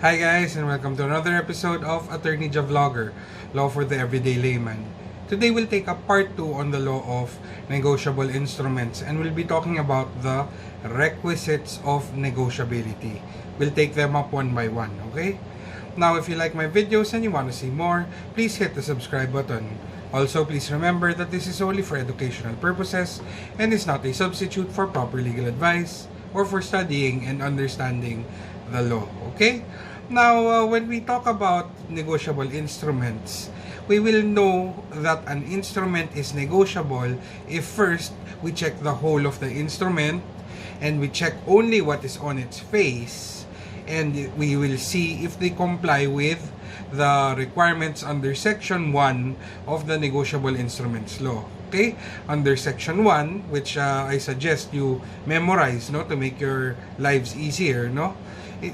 Hi guys, and welcome to another episode of Attorney Ja Vlogger, Law for the Everyday Layman. Today we'll take up part 2 on the law of negotiable instruments, and we'll be talking about the requisites of negotiability. We'll take them up one by one, okay? Now, if you like my videos and you want to see more, please hit the subscribe button. Also, please remember that this is only for educational purposes and is not a substitute for proper legal advice or for studying and understanding the law, okay? Now, when we talk about negotiable instruments, we will know that an instrument is negotiable if first we check the whole of the instrument and we check only what is on its face, and we will see if they comply with the requirements under Section 1 of the Negotiable Instruments Law. Okay? Under Section 1, which I suggest you memorize, no, to make your lives easier, no?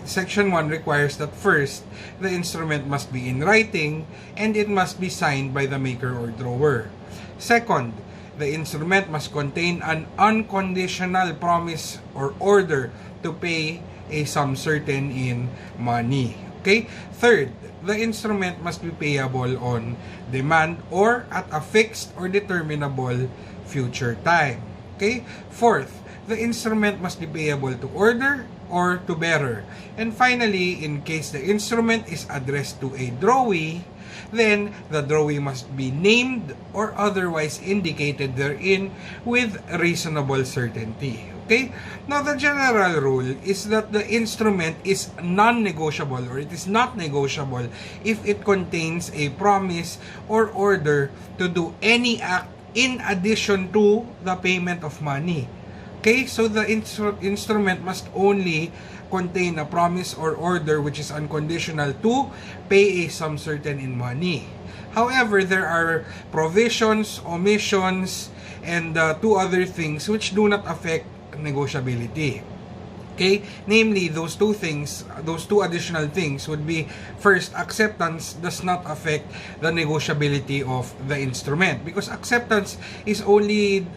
Section 1 requires that first, the instrument must be in writing and it must be signed by the maker or drawer. Second, the instrument must contain an unconditional promise or order to pay a sum certain in money. Okay? Third, the instrument must be payable on demand or at a fixed or determinable future time. Okay? Fourth, the instrument must be payable to order or to bearer. And finally, in case the instrument is addressed to a drawee, then the drawee must be named or otherwise indicated therein with reasonable certainty. Okay? Now, the general rule is that the instrument is non-negotiable or it is not negotiable if it contains a promise or order to do any act in addition to the payment of money. Okay, so the instrument must only contain a promise or order which is unconditional to pay a sum certain in money. However, there are provisions, omissions, and two other things which do not affect negotiability. Okay, namely those two additional things would be, first, acceptance does not affect the negotiability of the instrument because acceptance is only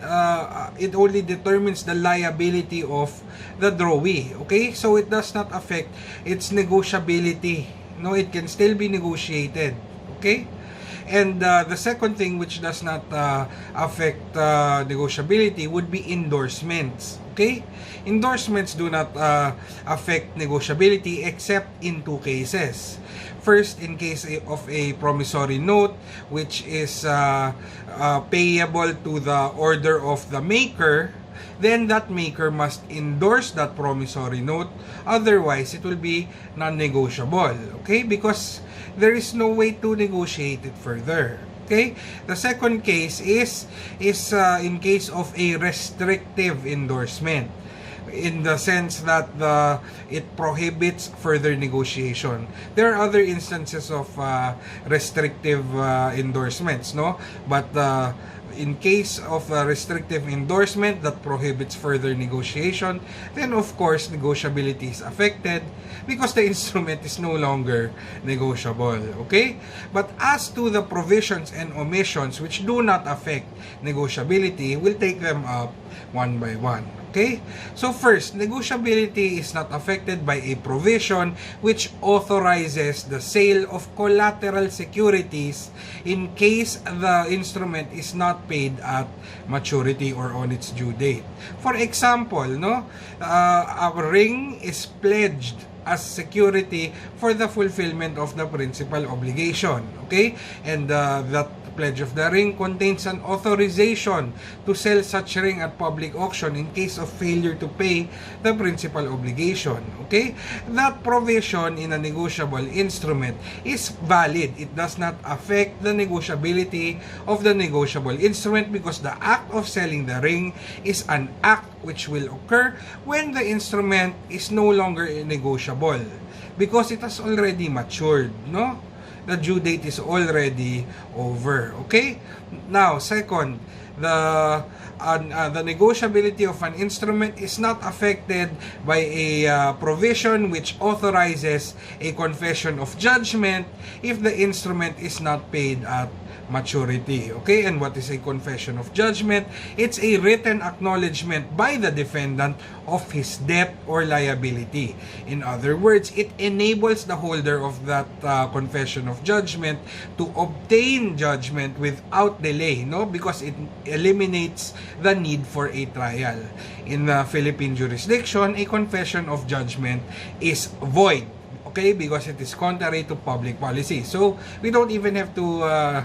it only determines the liability of the drawee. Okay, so it does not affect its negotiability. No, it can still be negotiated. Okay. And the second thing which does not affect negotiability would be endorsements. Okay? Endorsements do not affect negotiability except in two cases. First, in case of a promissory note which is payable to the order of the maker, then that maker must endorse that promissory note. Otherwise, it will be non-negotiable. Okay? Because there is no way to negotiate it further. Okay? The second case is in case of a restrictive endorsement, in the sense that it prohibits further negotiation. There are other instances of restrictive endorsements, no? But in case of a restrictive endorsement that prohibits further negotiation, then of course negotiability is affected because the instrument is no longer negotiable. Okay? But as to the provisions and omissions which do not affect negotiability, we'll take them up one by one. Okay? So first, negotiability is not affected by a provision which authorizes the sale of collateral securities in case the instrument is not paid at maturity or on its due date. For example, no, a ring is pledged as security for the fulfillment of the principal obligation. Okay? And that pledge of the ring contains an authorization to sell such ring at public auction in case of failure to pay the principal obligation. Okay? That provision in a negotiable instrument is valid. It does not affect the negotiability of the negotiable instrument because the act of selling the ring is an act which will occur when the instrument is no longer negotiable because it has already matured, no? The due date is already over. Okay? Now, second, the negotiability of an instrument is not affected by a provision which authorizes a confession of judgment if the instrument is not paid at maturity. Okay, and what is a confession of judgment? It's a written acknowledgement by the defendant of his debt or liability. In other words, it enables the holder of that confession of judgment to obtain judgment without delay, no? Because it eliminates the need for a trial. In the Philippine jurisdiction, a confession of judgment is void. Okay, because it is contrary to public policy. So we don't even have to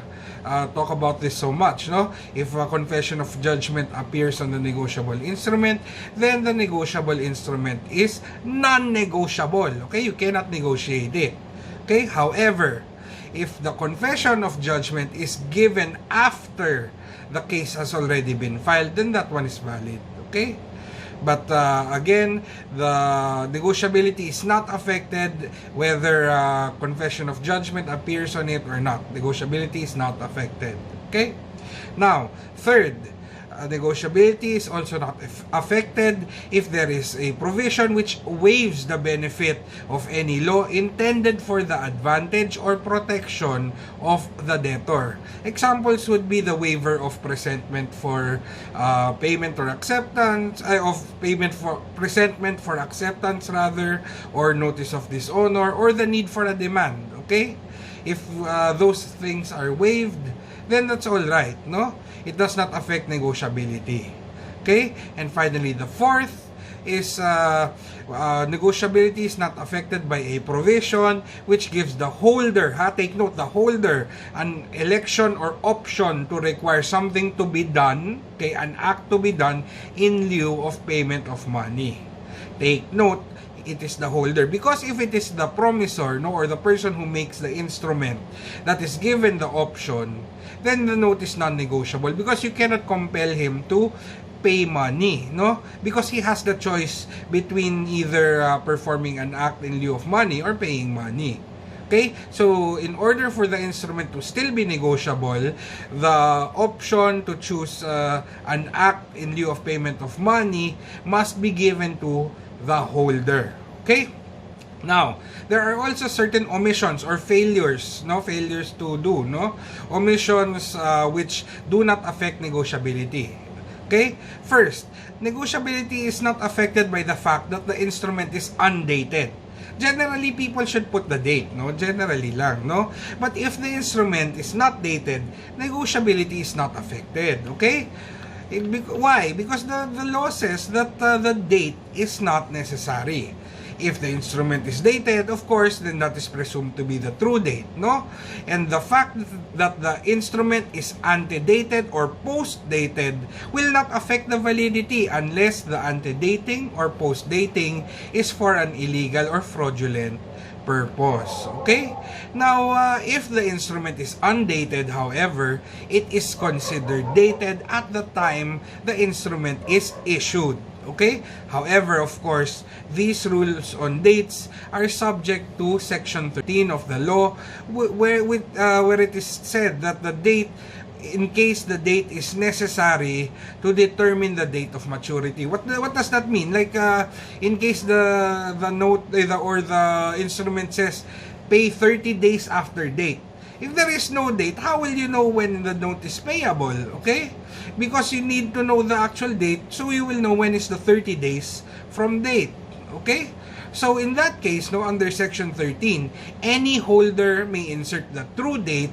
talk about this so much, no? If a confession of judgment appears on the negotiable instrument, then the negotiable instrument is non-negotiable. Okay, you cannot negotiate it. Okay, however, if the confession of judgment is given after the case has already been filed, then that one is valid. Okay. But again, the negotiability is not affected whether confession of judgment appears on it or not. Negotiability is not affected. Okay? Now, third, negotiability is also not affected if there is a provision which waives the benefit of any law intended for the advantage or protection of the debtor. Examples would be the waiver of presentment for payment or acceptance, of payment for presentment for acceptance rather, or notice of dishonor, or the need for a demand. Okay, if those things are waived, then that's all right, no? It does not affect negotiability. Okay? And finally, the fourth is negotiability is not affected by a provision which gives the holder, take note, the holder, an election or option to require something to be done, okay, an act to be done in lieu of payment of money. Take note, it is the holder, because if it is the promisor, no, or the person who makes the instrument that is given the option, then the note is non-negotiable because you cannot compel him to pay money, no, because he has the choice between either performing an act in lieu of money or paying money. Okay, so in order for the instrument to still be negotiable, the option to choose an act in lieu of payment of money must be given to the holder. Okay? Now, there are also certain omissions or failures, no, failures to do, no, omissions which do not affect negotiability. Okay? First, negotiability is not affected by the fact that the instrument is undated. Generally, people should put the date, no? Generally lang, no? But if the instrument is not dated, negotiability is not affected, okay? Why? Because the law says that the date is not necessary. If the instrument is dated, of course, then that is presumed to be the true date, no? And the fact that the instrument is antedated or post-dated will not affect the validity unless the antedating or post-dating is for an illegal or fraudulent purpose. Okay? Now, if the instrument is undated, however, it is considered dated at the time the instrument is issued. Okay? However, of course, these rules on dates are subject to Section 13 of the law, where it is said that the date, in case the date is necessary to determine the date of maturity. What does that mean? Like, in case the note or the instrument says pay 30 days after date. If there is no date, how will you know when the note is payable? Okay? Because you need to know the actual date, so you will know when is the 30 days from date. Okay? So in that case, no, under Section 13, any holder may insert the true date,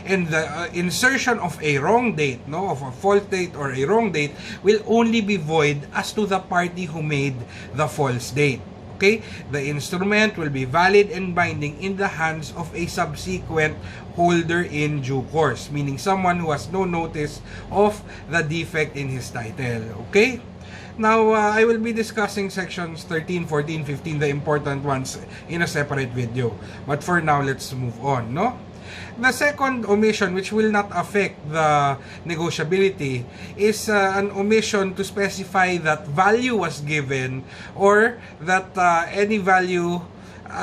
and the insertion of a wrong date, no, of a false date or a wrong date, will only be void as to the party who made the false date. Okay? The instrument will be valid and binding in the hands of a subsequent holder in due course, meaning someone who has no notice of the defect in his title. Okay? Now, I will be discussing sections 13, 14, 15, the important ones, in a separate video. But for now, let's move on, no? The second omission, which will not affect the negotiability, is an omission to specify that value was given, or that any value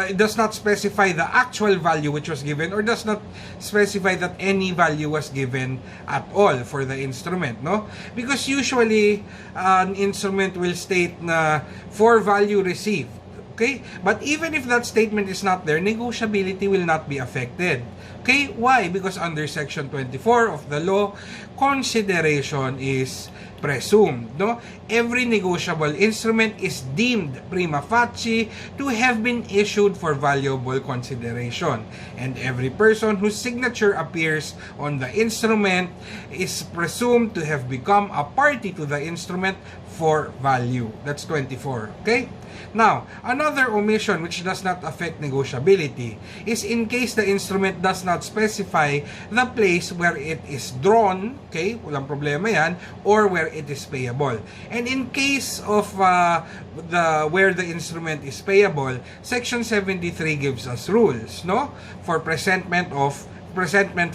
it does not specify the actual value which was given, or does not specify that any value was given at all for the instrument, no? Because usually an instrument will state na for value received. Okay? But even if that statement is not there, negotiability will not be affected. Okay? Why? Because under Section 24 of the law, consideration is presumed. No? Every negotiable instrument is deemed prima facie to have been issued for valuable consideration. And every person whose signature appears on the instrument is presumed to have become a party to the instrument for value. That's 24. Okay? Now, another omission which does not affect negotiability is in case the instrument does not specify the place where it is drawn, okay, walang problema yan, or where it is payable. And in case of where the instrument is payable, Section 73 gives us rules, no, for presentment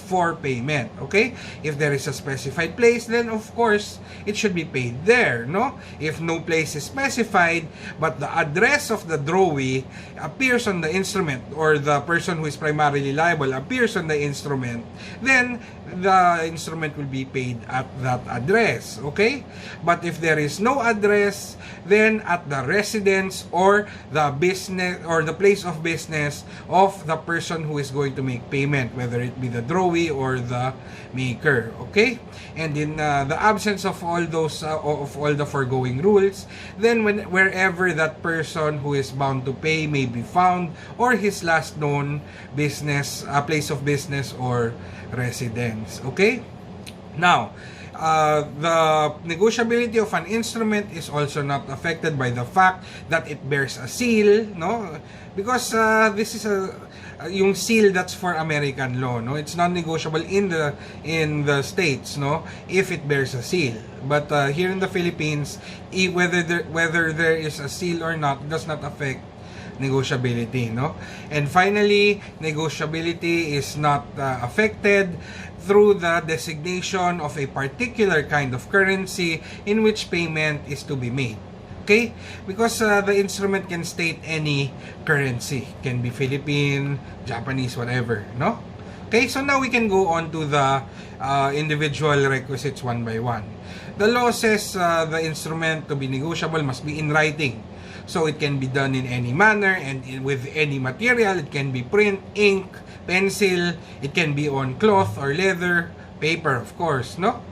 for payment. Okay, if there is a specified place, then of course it should be paid there, no? If no place is specified but the address of the drawee appears on the instrument, or the person who is primarily liable appears on the instrument, then the instrument will be paid at that address. Okay, but if there is no address, then at the residence or the business or the place of business of the person who is going to make payment, whether it be the drawee or the maker. Okay, and in the absence of all the foregoing rules, then wherever that person who is bound to pay may be found, or his last known business, place of business or residence. Okay, now the negotiability of an instrument is also not affected by the fact that it bears a seal, no, because this is yung seal that's for American law, no, it's non-negotiable in the states, no, if it bears a seal. But here in the Philippines, whether there is a seal or not, it does not affect negotiability, no? And finally, negotiability is not affected through the designation of a particular kind of currency in which payment is to be made. Okay? Because the instrument can state any currency. It can be Philippine, Japanese, whatever, no? Okay, so now we can go on to the individual requisites one by one. The law says the instrument to be negotiable must be in writing. So it can be done in any manner and with any material. It can be print, ink, pencil. It can be on cloth or leather, paper, of course, no?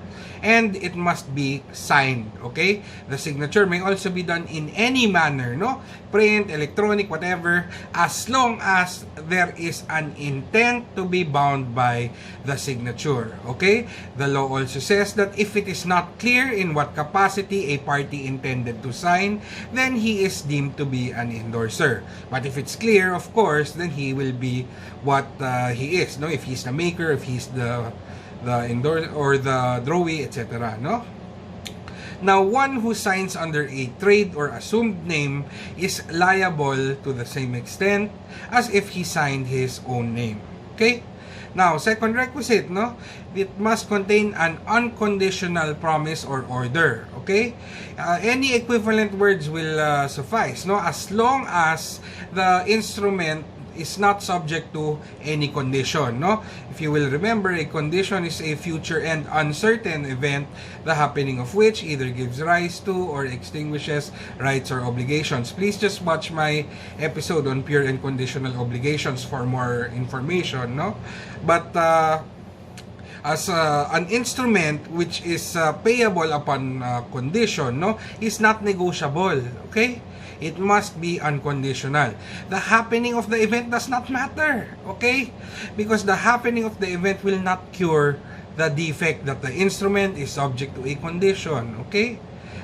And it must be signed, okay? The signature may also be done in any manner, no? Print, electronic, whatever, as long as there is an intent to be bound by the signature, okay? The law also says that if it is not clear in what capacity a party intended to sign, then he is deemed to be an endorser. But if it's clear, of course, then he will be what he is, no? If he's the maker, if he's the endorser or the drawee, etc. No? Now, one who signs under a trade or assumed name is liable to the same extent as if he signed his own name. Okay? Now, second requisite, no? It must contain an unconditional promise or order. Okay? Any equivalent words will suffice, no? As long as the instrument is not subject to any condition, no? If you will remember, a condition is a future and uncertain event, the happening of which either gives rise to or extinguishes rights or obligations. Please just watch my episode on pure and conditional obligations for more information, no? But as an instrument which is payable upon condition, no, is not negotiable, okay? It must be unconditional. The happening of the event does not matter, okay? Because the happening of the event will not cure the defect that the instrument is subject to a condition, okay?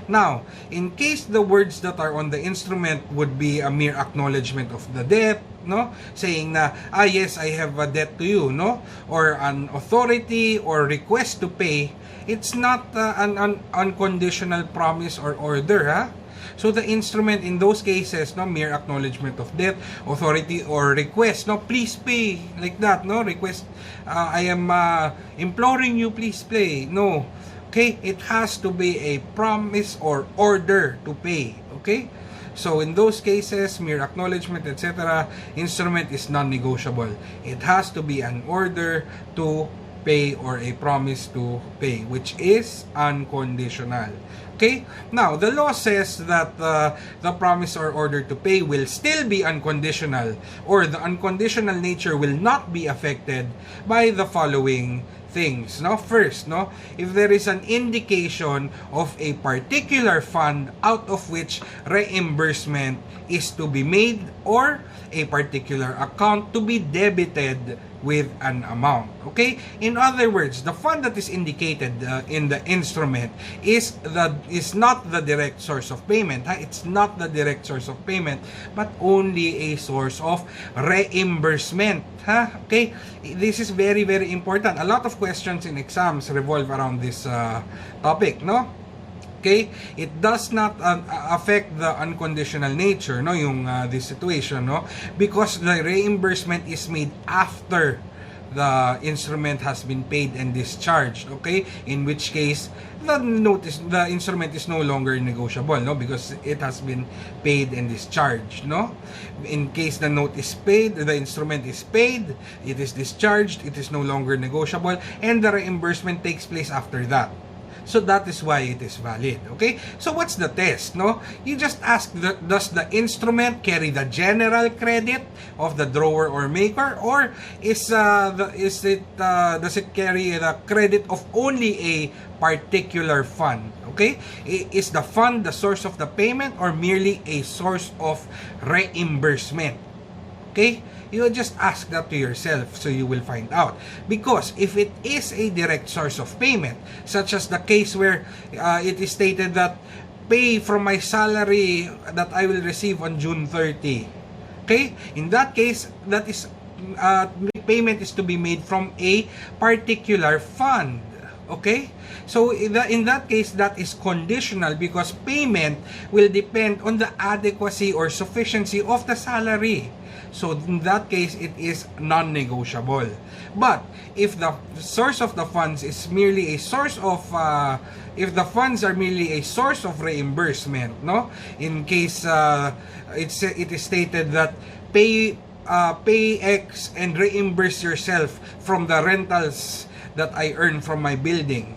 Now, in case the words that are on the instrument would be a mere acknowledgement of the debt, no? Saying na, yes, I have a debt to you, no? Or an authority or request to pay, it's not an unconditional promise or order, ha? So the instrument in those cases, no, mere acknowledgement of debt, authority, or request, no, please pay, like that, no, request, I am imploring you, please pay, no, okay, it has to be a promise or order to pay, okay. So in those cases, mere acknowledgement, etc., instrument is non-negotiable. It has to be an order to pay or a promise to pay, which is unconditional. Okay? Now, the law says that the promise or order to pay will still be unconditional, or the unconditional nature will not be affected by the following things. No, first, no, if there is an indication of a particular fund out of which reimbursement is to be made, or a particular account to be debited with an amount. Okay, in other words, the fund that is indicated in the instrument is not the direct source of payment. It's not the direct source of payment, but only a source of reimbursement. Okay, this is very, very important. A lot of questions in exams revolve around this topic, no? Okay, it does not affect the unconditional nature, no, yung this situation, no, because the reimbursement is made after the instrument has been paid and discharged. Okay, in which case the instrument is no longer negotiable, no, because it has been paid and discharged, no. In case the note is paid, the instrument is paid, it is discharged, it is no longer negotiable, and the reimbursement takes place after that. So that is why it is valid. Okay? So what's the test, no? You just ask, does the instrument carry the general credit of the drawer or maker, or does it carry the credit of only a particular fund? Okay? Is the fund the source of the payment, or merely a source of reimbursement? Okay? You just ask that to yourself, so you will find out. Because if it is a direct source of payment, such as the case where it is stated that pay from my salary that I will receive on June 30. Okay? In that case, that is payment is to be made from a particular fund. Okay? So in that case, that is conditional, because payment will depend on the adequacy or sufficiency of the salary. So in that case, it is non-negotiable. But if the source of the funds is merely a source of, if the funds are merely a source of reimbursement, no, in case it is stated that pay X and reimburse yourself from the rentals that I earn from my building,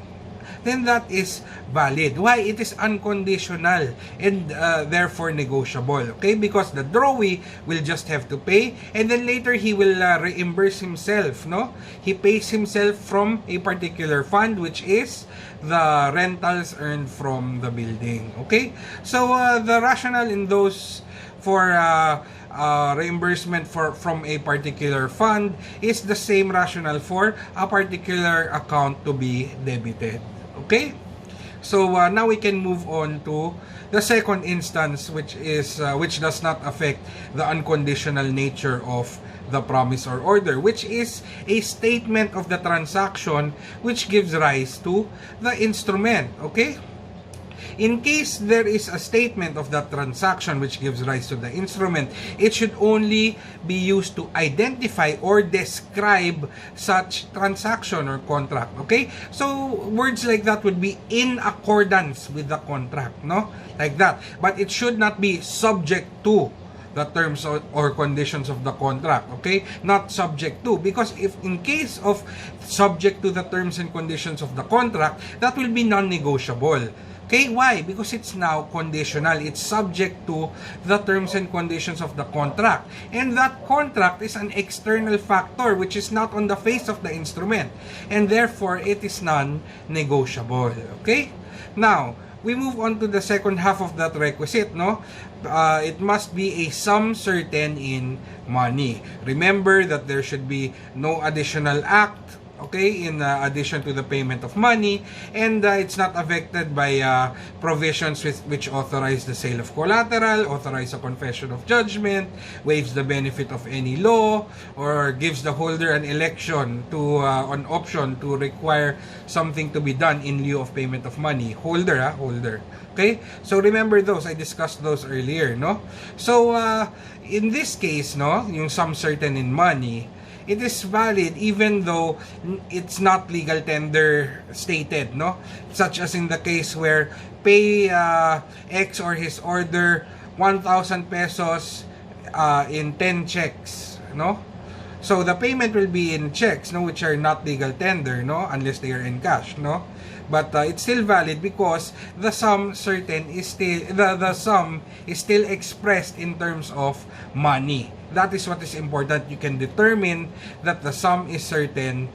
then that is valid. Why? It is unconditional and therefore negotiable. Okay? Because the drawee will just have to pay, and then later he will reimburse himself. No? He pays himself from a particular fund, which is the rentals earned from the building. Okay? So the rationale in those for reimbursement from a particular fund is the same rationale for a particular account to be debited. Okay? So now we can move on to the second instance, which does not affect the unconditional nature of the promise or order, which is a statement of the transaction which gives rise to the instrument. Okay? In case there is a statement of that transaction which gives rise to the instrument, it should only be used to identify or describe such transaction or contract. Okay? So words like that would be in accordance with the contract, no? Like that. But it should not be subject to the terms or conditions of the contract. Okay? Not subject to. Because if in case of subject to the terms and conditions of the contract, that will be non-negotiable. Okay, why? Because it's now conditional. It's subject to the terms and conditions of the contract. And that contract is an external factor which is not on the face of the instrument. And therefore, it is non-negotiable. Okay? Now, we move on to the second half of that requisite, no? It must be a sum certain in money. Remember that there should be no additional act, okay, in addition to the payment of money, and it's not affected by provisions which authorize the sale of collateral, authorize a confession of judgment, waives the benefit of any law, or gives the holder an election to an option to require something to be done in lieu of payment of money. Holder. Okay? So remember those. I discussed those earlier, no? So in this case, no, yung sum certain in money, it is valid even though it's not legal tender stated, no? Such as in the case where pay X or his order 1,000 pesos in 10 checks, no? So the payment will be in checks, no, which are not legal tender, no, unless they are in cash, no. But it's still valid because the sum certain is still the sum is still expressed in terms of money. That is what is important. You can determine that the sum is certain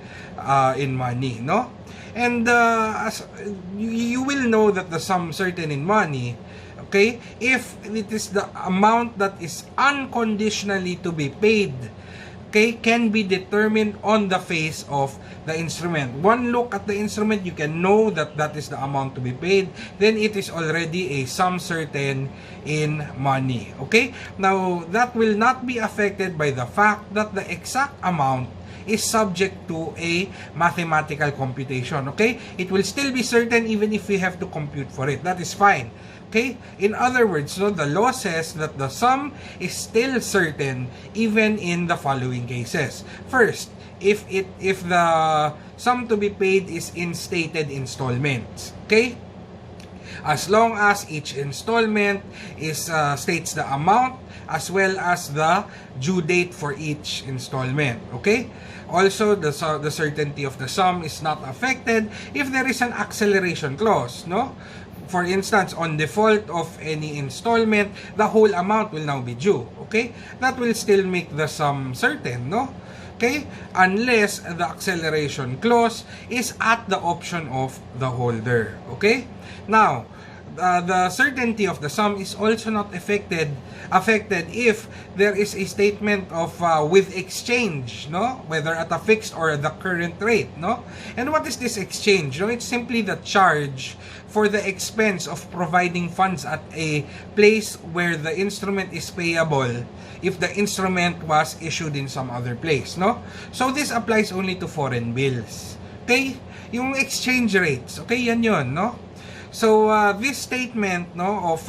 in money, no. And as you will know that the sum certain in money, okay, if it is the amount that is unconditionally to be paid, okay, can be determined on the face of the instrument. One look at the instrument, you can know that that is the amount to be paid. Then it is already a sum certain in money. Okay? Now, that will not be affected by the fact that the exact amount is subject to a mathematical computation. Okay? It will still be certain even if we have to compute for it. That is fine. Okay? In other words, no, the law says that the sum is still certain even in the following cases. First, if the sum to be paid is in stated installments. Okay? As long as each installment is states the amount as well as the due date for each installment. Okay? Also, the certainty of the sum is not affected if there is an acceleration clause, no? For instance, on default of any installment, the whole amount will now be due. Okay? That will still make the sum certain, no? Okay? Unless the acceleration clause is at the option of the holder. Okay? Now, the certainty of the sum is also not affected if there is a statement of with exchange, no, whether at a fixed or the current rate, no. And what is this exchange? No, it's simply the charge for the expense of providing funds at a place where the instrument is payable if the instrument was issued in some other place, no. So this applies only to foreign bills. Okay, yung exchange rates, okay, yan yun, no. So this statement, no, of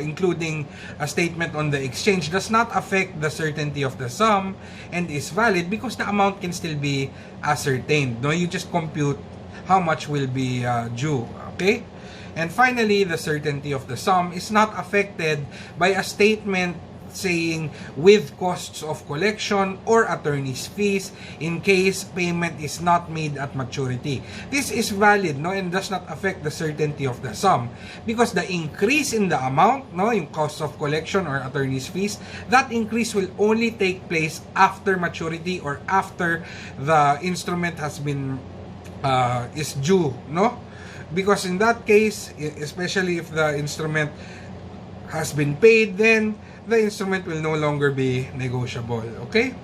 including a statement on the exchange does not affect the certainty of the sum and is valid because the amount can still be ascertained. No, you just compute how much will be due. Okay, and finally, the certainty of the sum is not affected by a statement saying with costs of collection or attorney's fees in case payment is not made at maturity. This is valid, no, and does not affect the certainty of the sum because the increase in the amount, no, yung cost of collection or attorney's fees, that increase will only take place after maturity or after the instrument has been is due, no, because in that case, especially if the instrument has been paid, then the instrument will no longer be negotiable. Okay?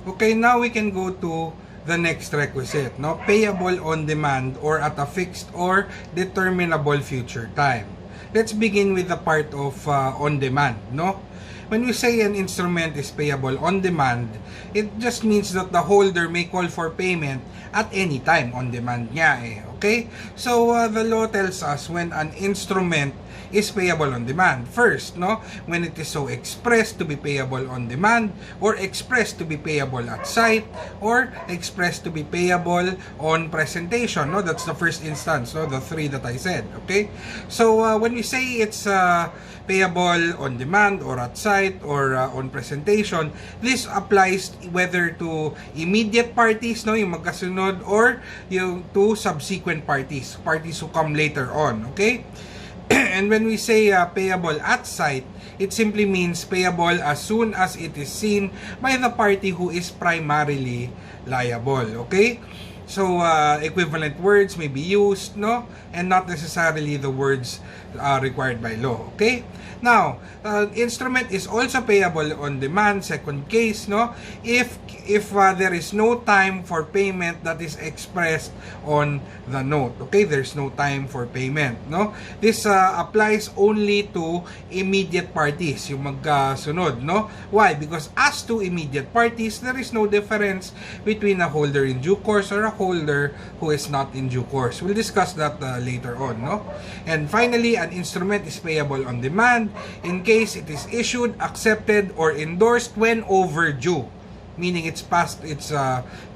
Okay, now we can go to the next requisite, no? Payable on demand or at a fixed or determinable future time. Let's begin with the part of on demand, no? When we say an instrument is payable on demand, it just means that the holder may call for payment at any time. On demand niya eh. Okay? So, the law tells us when an instrument is payable on demand. First, no, when it is so expressed to be payable on demand, or expressed to be payable at sight, or expressed to be payable on presentation. No, that's the first instance. No, the three that I said. Okay, so when we say it's payable on demand or at sight or on presentation, this applies whether to immediate parties, no, yung magkasunod, or yung to subsequent parties who come later on. Okay. And when we say payable at sight, it simply means payable as soon as it is seen by the party who is primarily liable. Okay? So, equivalent words may be used, no? And not necessarily the words required by law. Okay? Now, instrument is also payable on demand, second case, no? If there is no time for payment that is expressed on the note. Okay? There's no time for payment, no? This applies only to immediate parties, yung magkasunod, no? Why? Because as to immediate parties, there is no difference between a holder in due course or a holder who is not in due course. We'll discuss that later on, no? And finally, an instrument is payable on demand in case it is issued, accepted, or endorsed when overdue. meaning it's past its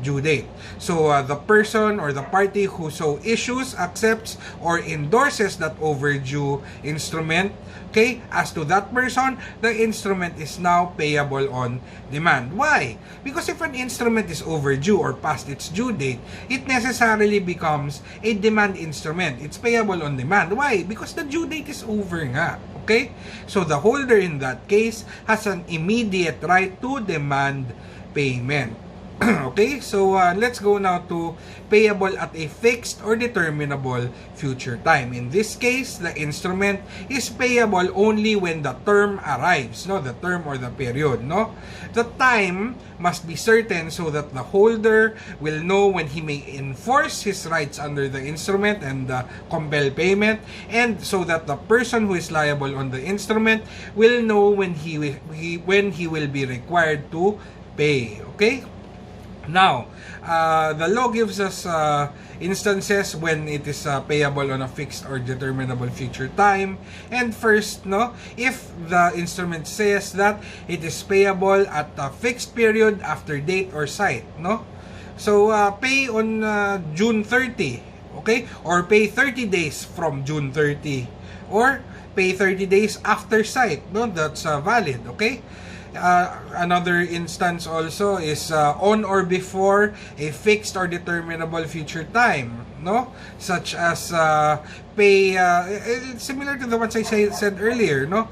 due date. So the person or the party who so issues, accepts, or endorses that overdue instrument, okay, as to that person, the instrument is now payable on demand. Why? Because if an instrument is overdue or past its due date, it necessarily becomes a demand instrument. It's payable on demand. Why? Because the due date is over nga. Okay? So the holder in that case has an immediate right to demand payment. Okay, so let's go now to payable at a fixed or determinable future time. In this case, the instrument is payable only when the term arrives, no, the term or the period, no. The time must be certain so that the holder will know when he may enforce his rights under the instrument and compel payment, and so that the person who is liable on the instrument will know when he will be required to pay. Okay? Now, the law gives us instances when it is payable on a fixed or determinable future time. And first, no, if the instrument says that it is payable at a fixed period after date or site, no? So, pay on June 30, okay? Or pay 30 days from June 30. Or pay 30 days after site, no? That's valid, okay? Another instance also is on or before a fixed or determinable future time, no, such as pay similar to the ones I said earlier, no,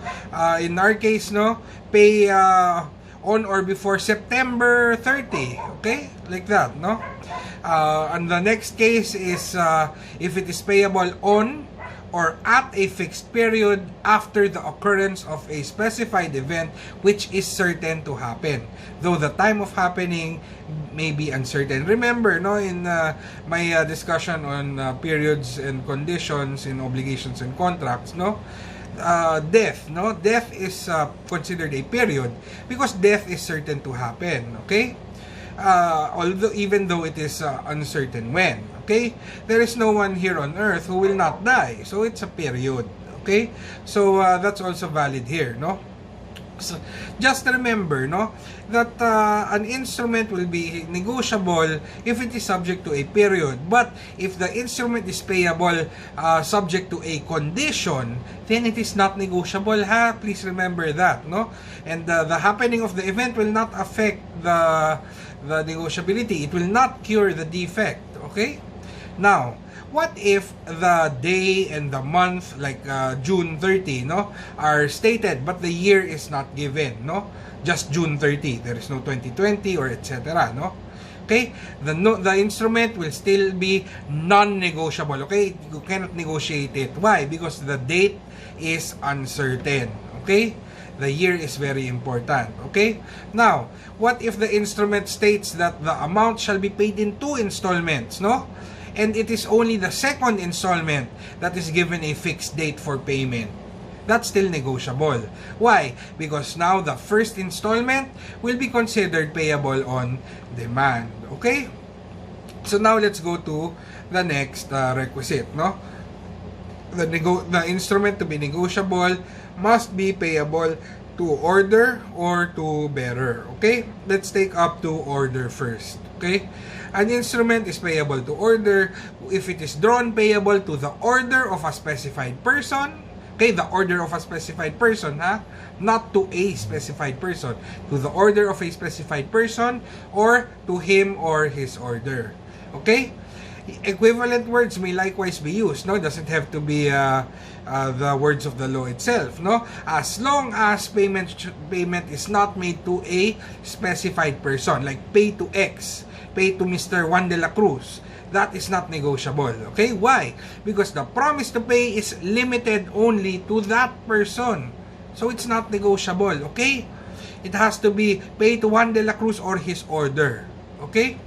in our case, no, pay on or before September 30, okay, like that, no. And the next case is if it is payable on or at a fixed period after the occurrence of a specified event which is certain to happen, though the time of happening may be uncertain. Remember, no, in my discussion on periods and conditions in obligations and contracts, no, death, no, death is considered a period because death is certain to happen, okay? Although even though it is uncertain when, okay, there is no one here on earth who will not die, so it's a period, okay? So that's also valid here, no? So just remember, no, that an instrument will be negotiable if it is subject to a period, but if the instrument is payable subject to a condition, then it is not negotiable, ha? Please remember that, no? And the happening of the event will not affect the negotiability. It will not cure the defect, okay? Now, what if the day and the month, like June 30, no, are stated, but the year is not given, no? Just June 30. There is no 2020 or etc., no? Okay? The instrument will still be non-negotiable, okay? You cannot negotiate it. Why? Because the date is uncertain, okay? The year is very important, okay? Now, what if the instrument states that the amount shall be paid in 2 installments, no? And it is only the second installment that is given a fixed date for payment. That's still negotiable. Why? Because now the first installment will be considered payable on demand, okay? So now let's go to the next requisite, no? The instrument to be negotiable must be payable to order or to bearer, okay? Let's take up to order first, okay? An instrument is payable to order if it is drawn payable to the order of a specified person, okay? The order of a specified person, ha? Not to a specified person, to the order of a specified person or to him or his order, okay? Equivalent words may likewise be used, no? It doesn't have to be the words of the law itself, no? As long as payment is not made to a specified person, like pay to X, pay to Mr. Juan de la Cruz, that is not negotiable, okay? Why? Because the promise to pay is limited only to that person, so it's not negotiable, okay? It has to be pay to Juan de la Cruz or his order, okay?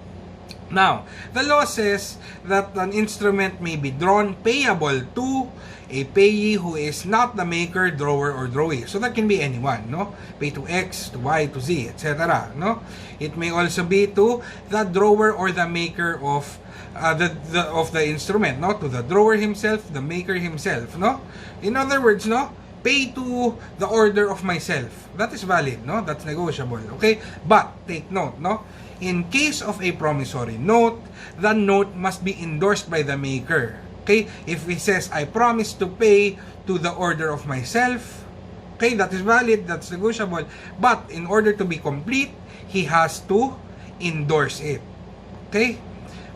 Now, the law says that an instrument may be drawn payable to a payee who is not the maker, drawer, or drawee. So that can be anyone, no? Pay to X, to Y, to Z, etc., no? It may also be to the drawer or the maker of the instrument, no? To the drawer himself, the maker himself, no? In other words, no? pay to the order of myself. That is valid, no? That's negotiable, okay? But, take note, no? In case of a promissory note, the note must be endorsed by the maker. Okay? If he says, I promise to pay to the order of myself, okay, that is valid, that's negotiable. But, in order to be complete, he has to endorse it. Okay?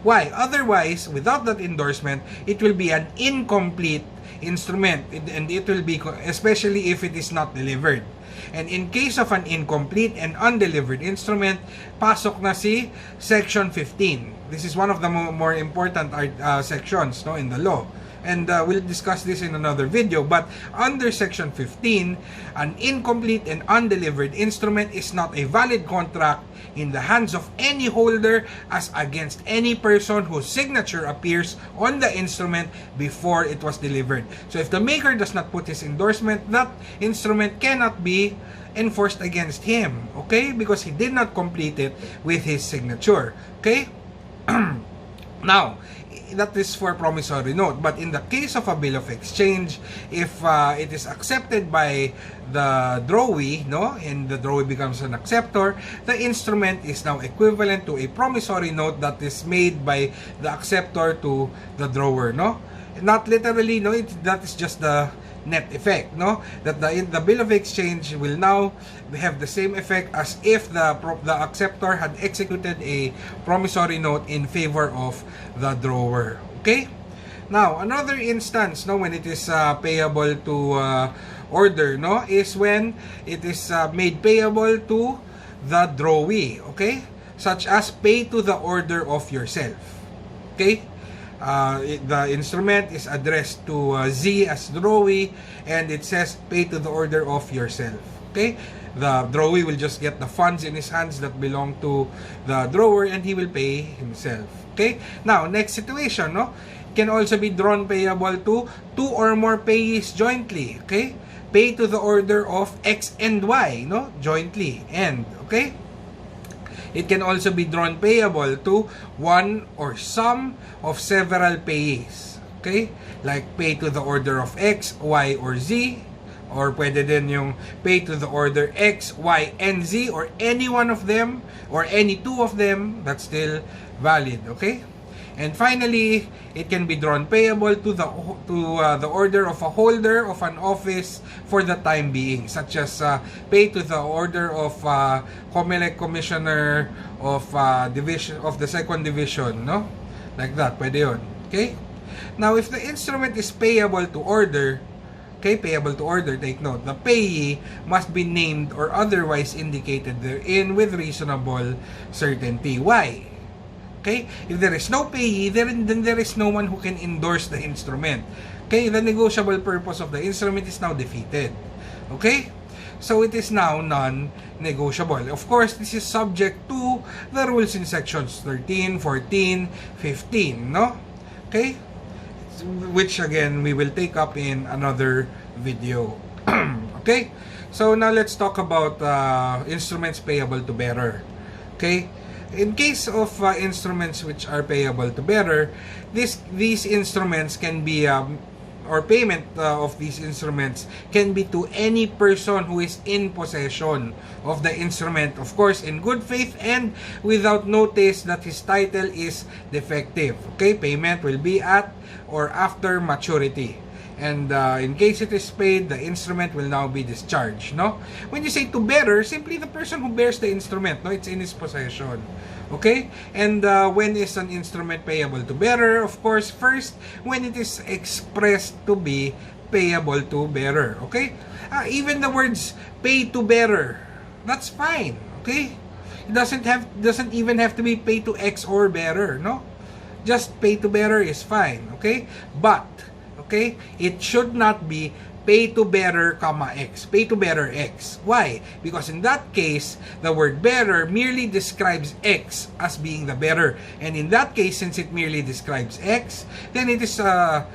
Why? Otherwise, without that endorsement, it will be an incomplete instrument, and it will be, especially if it is not delivered. And in case of an incomplete and undelivered instrument, pasok na si Section 15. This is one of the more important sections, no, in the law. And we'll discuss this in another video. But under Section 15, an incomplete and undelivered instrument is not a valid contract in the hands of any holder as against any person whose signature appears on the instrument before it was delivered. So if the maker does not put his endorsement, that instrument cannot be enforced against him, okay? Because he did not complete it with his signature, okay? Now, that is for promissory note. But in the case of a bill of exchange, if it is accepted by the drawee, no, and the drawee becomes an acceptor, the instrument is now equivalent to a promissory note that is made by the acceptor to the drawer, no? Not literally, no, that is just the net effect, no, that the bill of exchange will now have the same effect as if the acceptor had executed a promissory note in favor of the drawer. Okay, now another instance, no, when it is payable to order, no, is when it is made payable to the drawee, okay, such as pay to the order of yourself. Okay, the instrument is addressed to Z as drawee, and it says pay to the order of yourself. Okay, the drawee will just get the funds in his hands that belong to the drawer, and he will pay himself. Okay, now next situation, no, can also be drawn payable to two or more payees jointly. Okay, pay to the order of X and Y, no, jointly, and okay. It can also be drawn payable to one or some of several payees. Okay? Like pay to the order of X, Y, or Z. Or pwede din yung pay to the order X, Y, and Z, or any one of them, or any two of them. That's still valid. Okay? And finally, it can be drawn payable to the order of a holder of an office for the time being, such as pay to the order of COMELEC Commissioner of division of the second division, no, like that, pwede yun. Okay. Now, if the instrument is payable to order, okay, payable to order, take note, the payee must be named or otherwise indicated therein with reasonable certainty. Why? Okay? If there is no payee, then there is no one who can endorse the instrument. Okay? The negotiable purpose of the instrument is now defeated. Okay? So it is now non-negotiable. Of course, this is subject to the rules in sections 13, 14, 15, no? Okay? Which again, we will take up in another video. Okay? So now let's talk about instruments payable to bearer. Okay? In case of instruments which are payable to bearer, these instruments can be, or payment of these instruments can be to any person who is in possession of the instrument, of course, in good faith and without notice that his title is defective. Okay, payment will be at or after maturity. And in case it is paid, the instrument will now be discharged, no? When you say to bearer, simply the person who bears the instrument, no? It's in his possession. Okay? And when is an instrument payable to bearer? Of course, first, when it is expressed to be payable to bearer. Okay? Even the words pay to bearer, that's fine. Okay? It doesn't even have to be pay to X or bearer, no? Just pay to bearer is fine. Okay? But okay, it should not be pay to bearer, X. Pay to bearer X. Why? Because in that case, the word bearer merely describes X as being the bearer. And in that case, since it merely describes X, then it is a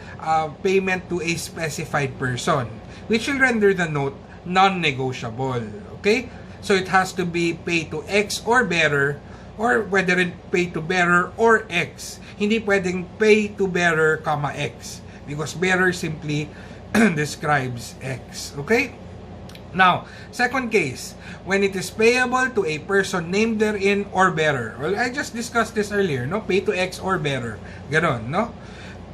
payment to a specified person, which will render the note non-negotiable. Okay? So it has to be pay to X or bearer, or whether it pay to bearer or X. Hindi pwedeng pay to bearer, X. Because bearer simply describes X. Okay? Now, second case, when it is payable to a person named therein or bearer. Well, I just discussed this earlier, no? Pay to X or bearer. Ganon, no?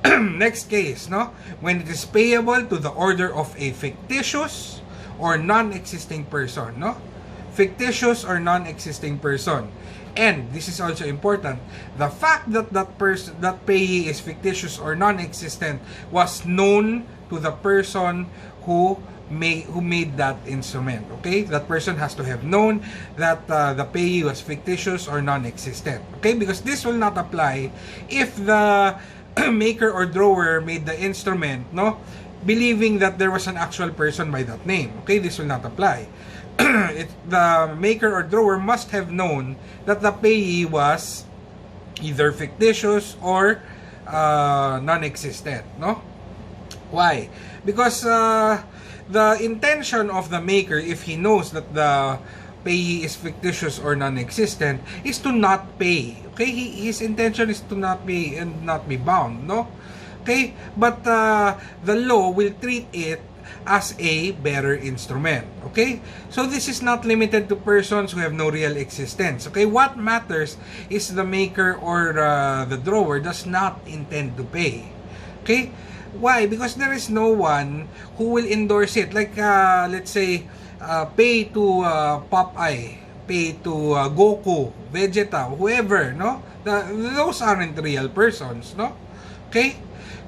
Next case, no? When it is payable to the order of a fictitious or non-existing person, no? Fictitious or non-existing person. And this is also important. The fact that that payee is fictitious or non-existent was known to the person who made that instrument. Okay, that person has to have known that the payee was fictitious or non-existent. Okay, because this will not apply if the maker or drawer made the instrument, no, believing that there was an actual person by that name. Okay, this will not apply. The maker or drawer must have known that the payee was either fictitious or non-existent, no? Why? Because the intention of the maker, if he knows that the payee is fictitious or non-existent, is to not pay. Okay, his intention is to not pay and not be bound, no? Okay, but the law will treat it as a bearer instrument. Okay, so this is not limited to persons who have no real existence. Okay, what matters is the maker or the drawer does not intend to pay. Okay, why? Because there is no one who will endorse it. Like let's say pay to Popeye, pay to Goku, Vegeta, whoever, no? Those aren't real persons, no? Okay,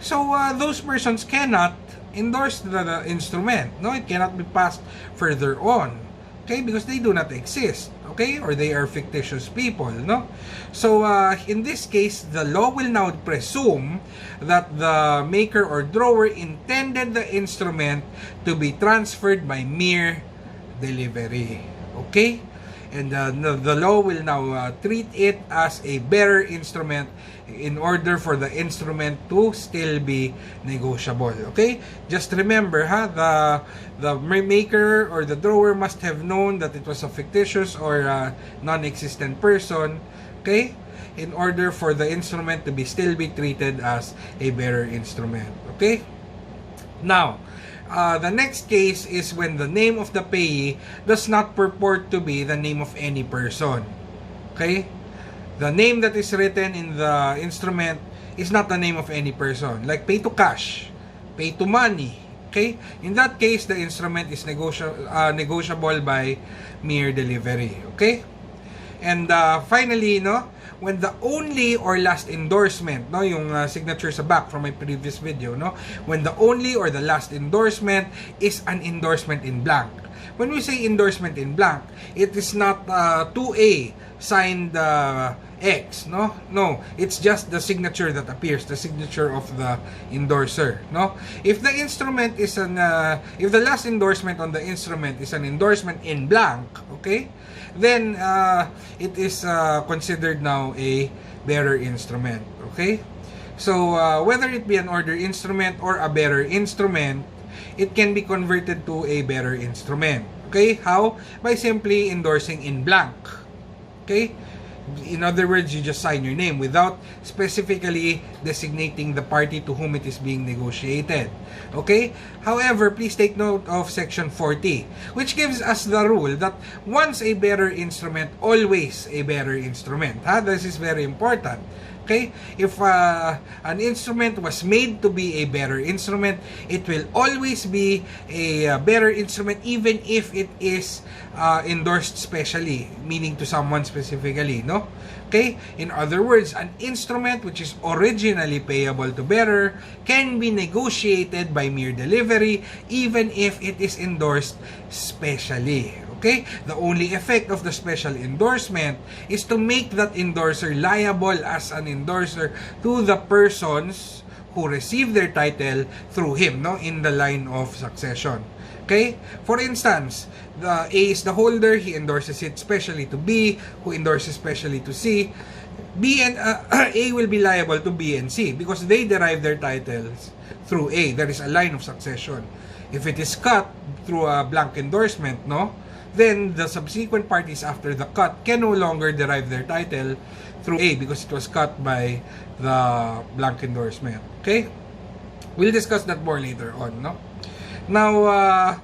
so those persons cannot endorse the instrument, no? It cannot be passed further on, okay, because they do not exist, okay, or they are fictitious people, no? So in this case, the law will now presume that the maker or drawer intended the instrument to be transferred by mere delivery. Okay, and the law will now treat it as a bearer instrument in order for the instrument to still be negotiable. Okay, just remember, the maker or the drawer must have known that it was a fictitious or non-existent person, okay, in order for the instrument to be still be treated as a bearer instrument. Okay, now the next case is when the name of the payee does not purport to be the name of any person. Okay? The name that is written in the instrument is not the name of any person. Like pay to cash, pay to money. Okay? In that case, the instrument is negotiable by mere delivery. Okay? And finally, no, when the only or last endorsement, no, yung signature sa back from my previous video, no, when the only or the last endorsement is an endorsement in blank. When we say endorsement in blank, it is not 2A signed X, no? No, it's just the signature that appears, the signature of the endorser, no? If the instrument is if the last endorsement on the instrument is an endorsement in blank, okay, then it is considered now a bearer instrument, okay? So whether it be an order instrument or a bearer instrument, it can be converted to a bearer instrument. Okay, how? By simply endorsing in blank. Okay, in other words, you just sign your name without specifically designating the party to whom it is being negotiated. Okay, however, please take note of section 40, which gives us the rule that once a bearer instrument, always a bearer instrument. This is very important. Okay, if an instrument was made to be a bearer instrument, it will always be a bearer instrument even if it is endorsed specially, meaning to someone specifically, no? Okay, in other words, an instrument which is originally payable to bearer can be negotiated by mere delivery even if it is endorsed specially. Okay? The only effect of the special endorsement is to make that endorser liable as an endorser to the persons who receive their title through him, no, in the line of succession. Okay? For instance, the A is the holder, he endorses it specially to B, who endorses specially to C. B and A will be liable to B and C because they derive their titles through A. There is a line of succession. If it is cut through a blank endorsement, no, then the subsequent parties after the cut can no longer derive their title through A because it was cut by the blank endorsement. Okay? We'll discuss that more later on, no? Now,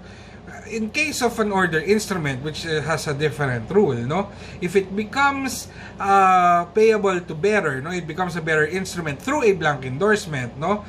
in case of an order instrument which has a different rule, no, if it becomes payable to bearer, no, it becomes a bearer instrument through a blank endorsement, no,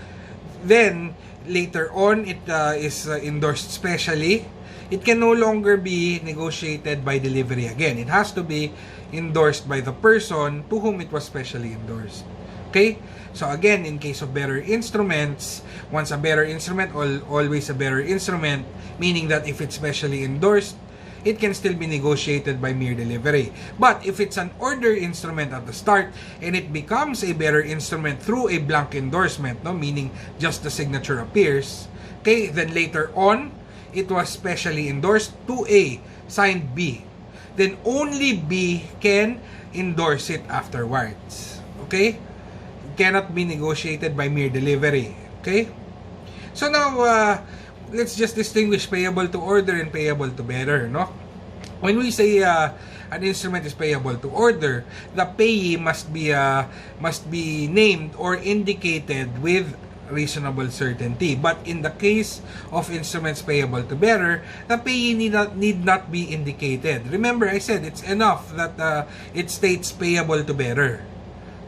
then later on it is endorsed specially. It can no longer be negotiated by delivery again. It has to be endorsed by the person to whom it was specially endorsed. Okay? So again, in case of bearer instruments, once a bearer instrument, always a bearer instrument, meaning that if it's specially endorsed, it can still be negotiated by mere delivery. But if it's an order instrument at the start and it becomes a bearer instrument through a blank endorsement, no, meaning just the signature appears, okay, then later on, it was specially endorsed to A, signed B. Then only B can endorse it afterwards. Okay? It cannot be negotiated by mere delivery. Okay? So now, let's just distinguish payable to order and payable to bearer, no? When we say an instrument is payable to order, the payee must be named or indicated with reasonable certainty. But in the case of instruments payable to bearer, the payee need not be indicated. Remember, I said it's enough that it states payable to bearer.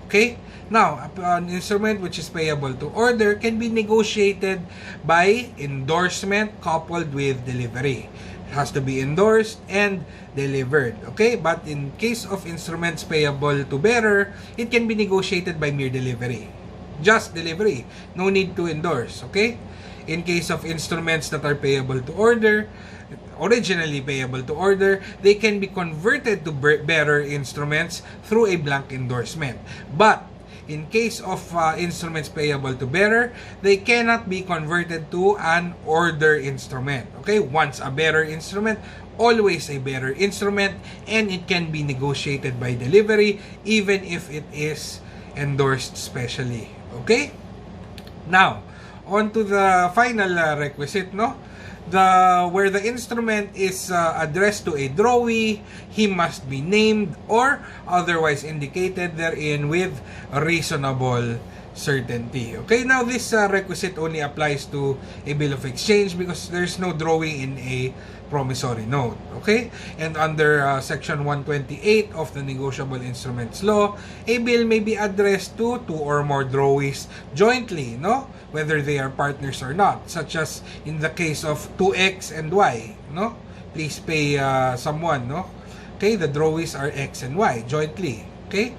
Okay? Now, an instrument which is payable to order can be negotiated by endorsement coupled with delivery. It has to be endorsed and delivered. Okay? But in case of instruments payable to bearer, it can be negotiated by mere delivery. Just delivery. No need to endorse. Okay? In case of instruments that are payable to order, originally payable to order, they can be converted to bearer instruments through a blank endorsement. But in case of instruments payable to bearer, they cannot be converted to an order instrument. Okay? Once a bearer instrument, always a bearer instrument, and it can be negotiated by delivery even if it is endorsed specially. Okay? Now, on to the final requisite, no? Where the instrument is addressed to a drawee, he must be named or otherwise indicated therein with reasonable certainty. Okay, now this requisite only applies to a bill of exchange because there's no drawing in a promissory note. Okay, and under section 128 of the Negotiable Instruments Law, a bill may be addressed to two or more drawees jointly, no, whether they are partners or not, such as in the case of 2X and Y, no, please pay someone, no. Okay, the drawees are X and Y jointly. Okay,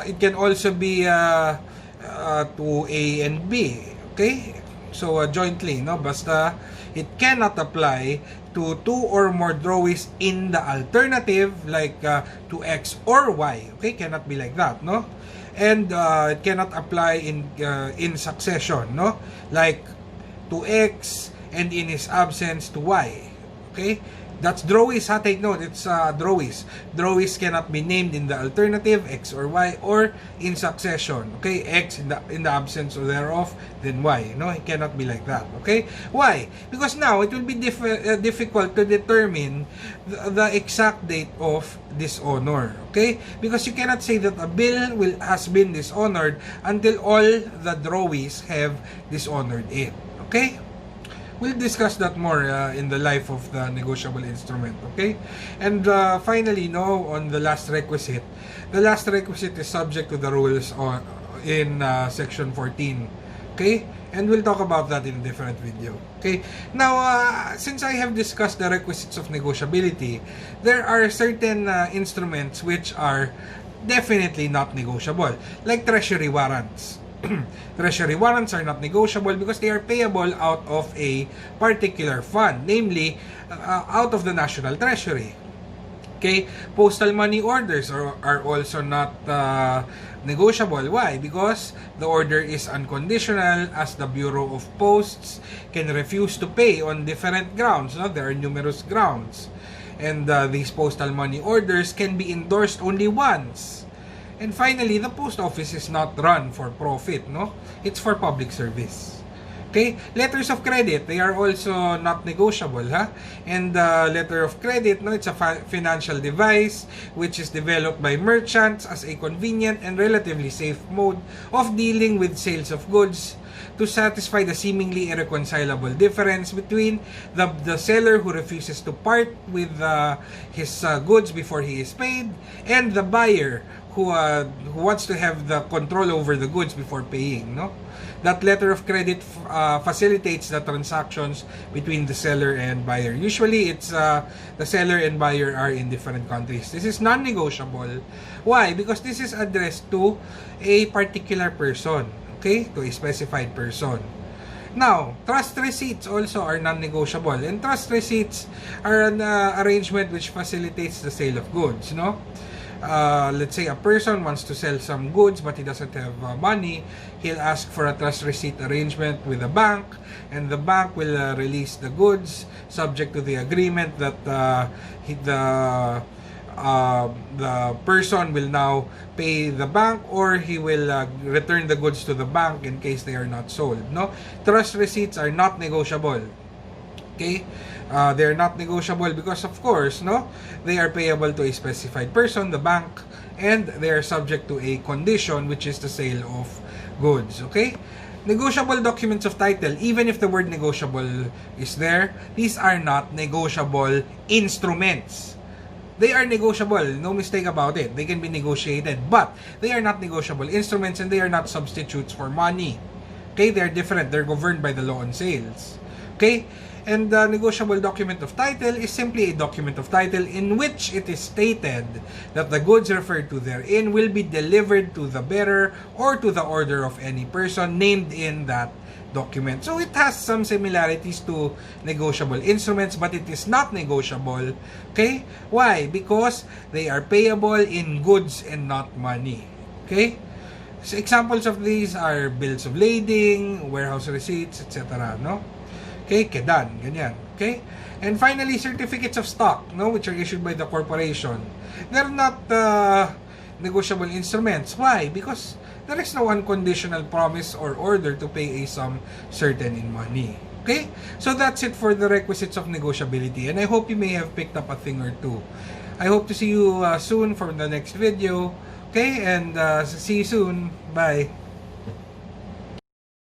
it can also be to A and B. Okay, so jointly, no, basta it cannot apply to two or more drawees in the alternative, like to X or Y. Okay, cannot be like that, no. And it cannot apply in succession, no, like to X and in his absence to Y. Okay, that's drawees, ha, take note, it's drawees. Drawees cannot be named in the alternative, X or Y, or in succession. Okay, X in the absence or thereof, then Y. No, it cannot be like that. Okay, why? Because now it will be difficult to determine the exact date of dishonor. Okay, because you cannot say that a bill has been dishonored until all the drawees have dishonored it. Okay. We'll discuss that more in the life of the negotiable instrument, okay? And finally, no, on the last requisite is subject to the rules in section 14, okay? And we'll talk about that in a different video, okay? Now, since I have discussed the requisites of negotiability, there are certain instruments which are definitely not negotiable, like treasury warrants. Treasury warrants are not negotiable because they are payable out of a particular fund, namely out of the national treasury. Okay, postal money orders are also not negotiable. Why? Because the order is unconditional, as the Bureau of Posts can refuse to pay on different grounds. No? There are numerous grounds, and these postal money orders can be endorsed only once. And finally, the post office is not run for profit, no? It's for public service. Okay, letters of credit, they are also not negotiable, huh? And letter of credit, no, it's a financial device which is developed by merchants as a convenient and relatively safe mode of dealing with sales of goods to satisfy the seemingly irreconcilable difference between the seller who refuses to part with his goods before he is paid, and the buyer who wants to have the control over the goods before paying, no? That letter of credit facilitates the transactions between the seller and buyer. Usually, it's the seller and buyer are in different countries. This is non-negotiable. Why? Because this is addressed to a particular person, okay? To a specified person. Now, trust receipts also are non-negotiable. And trust receipts are an arrangement which facilitates the sale of goods, no? Let's say a person wants to sell some goods but he doesn't have money, he'll ask for a trust receipt arrangement with a bank, and the bank will release the goods subject to the agreement that the person will now pay the bank, or he will return the goods to the bank in case they are not sold, no? Trust receipts are not negotiable. Okay? They're not negotiable because, of course, no, they are payable to a specified person, the bank, and they are subject to a condition, which is the sale of goods. Okay? Negotiable documents of title, even if the word negotiable is there, these are not negotiable instruments. They are negotiable, no mistake about it. They can be negotiated, but they are not negotiable instruments, and they are not substitutes for money. Okay? They're different. They're governed by the law on sales. Okay? And the negotiable document of title is simply a document of title in which it is stated that the goods referred to therein will be delivered to the bearer or to the order of any person named in that document. So it has some similarities to negotiable instruments, but it is not negotiable. Okay? Why? Because they are payable in goods and not money. Okay? So examples of these are bills of lading, warehouse receipts, etc. No? Okay, kedan, ganyan. Okay? And finally, certificates of stock, no, which are issued by the corporation. They're not negotiable instruments. Why? Because there is no unconditional promise or order to pay a sum certain in money. Okay? So that's it for the requisites of negotiability. And I hope you may have picked up a thing or two. I hope to see you soon for the next video. Okay? And see you soon. Bye.